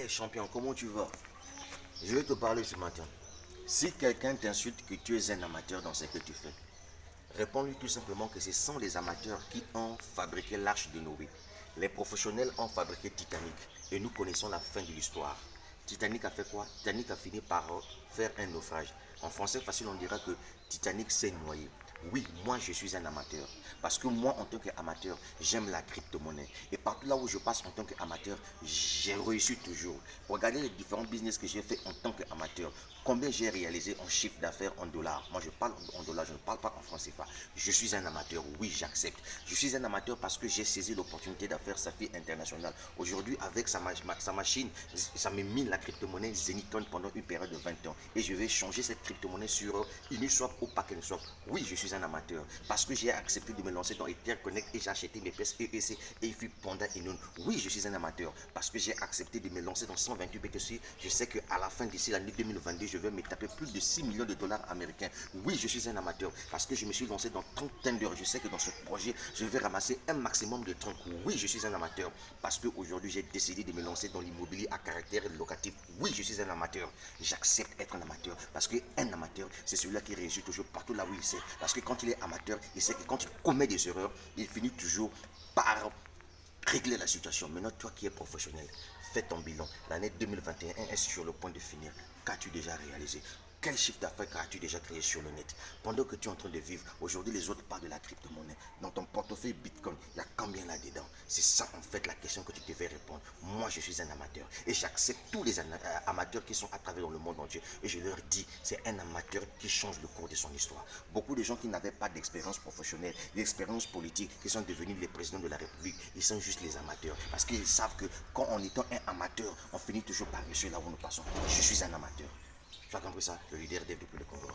Hey champion, comment tu vas? Je vais te parler ce matin. Si quelqu'un t'insulte que tu es un amateur dans ce que tu fais, réponds-lui tout simplement que ce sont les amateurs qui ont fabriqué l'arche de Noé. Les professionnels ont fabriqué Titanic et nous connaissons la fin de l'histoire. Titanic a fait quoi? Titanic a fini par faire un naufrage. En français facile, on dira que Titanic s'est noyé. Oui, moi je suis un amateur. Parce que moi, en tant qu'amateur, j'aime la crypto-monnaie. Et partout là où je passe en tant qu'amateur, j'ai réussi toujours. Regardez les différents business que j'ai fait en tant qu'amateur. Combien j'ai réalisé en chiffre d'affaires en dollars. Moi, je parle en dollars, je ne parle pas en francs CFA. Je suis un amateur, oui, j'accepte. Je suis un amateur parce que j'ai saisi l'opportunité d'affaires Safi International. Aujourd'hui, avec sa machine, ça me mine la crypto-monnaie Zeniton pendant une période de 20 ans. Et je vais changer cette crypto-monnaie sur Uniswap ou PacknSwap. Oui, je suis un amateur parce que j'ai accepté de me lancer dans EtherConnect et j'ai acheté mes pièces EEC et FI Panda et Noon. Oui, je suis un amateur parce que j'ai accepté de me lancer dans 128 BTC. Je sais qu'à la fin d'ici l'année 2022, je vais me taper plus de 6 millions de dollars américains. Oui, je suis un amateur parce que je me suis lancé dans 30 tenders. Je sais que dans ce projet, je vais ramasser un maximum de 30. Oui, je suis un amateur parce qu'aujourd'hui, j'ai décidé de me lancer dans l'immobilier à caractère locatif. Oui, je suis un amateur. J'accepte être un amateur parce qu'un amateur, c'est celui-là qui réussit toujours partout là où il sait. Parce que quand il est amateur, il sait que quand il commet des erreurs, il finit toujours par régler la situation. Maintenant, toi qui es professionnel, fais ton bilan. L'année 2021 est sur le point de finir. Qu'as-tu déjà réalisé? Quel chiffre d'affaires as-tu déjà créé sur le net? Pendant que tu es en train de vivre, aujourd'hui les autres parlent de la crypto-monnaie. Dans ton portefeuille Bitcoin, il y a combien là-dedans? C'est ça en fait la question que tu devais répondre. Moi je suis un amateur et j'accepte tous les amateurs qui sont à travers dans le monde entier. Et je leur dis, c'est un amateur qui change le cours de son histoire. Beaucoup de gens qui n'avaient pas d'expérience professionnelle, d'expérience politique, qui sont devenus les présidents de la République, ils sont juste les amateurs. Parce qu'ils savent que quand on étant un amateur, on finit toujours par réussir là où nous passons. Je suis un amateur. Tu as compris ça? Le leader Dev depuis le Congo.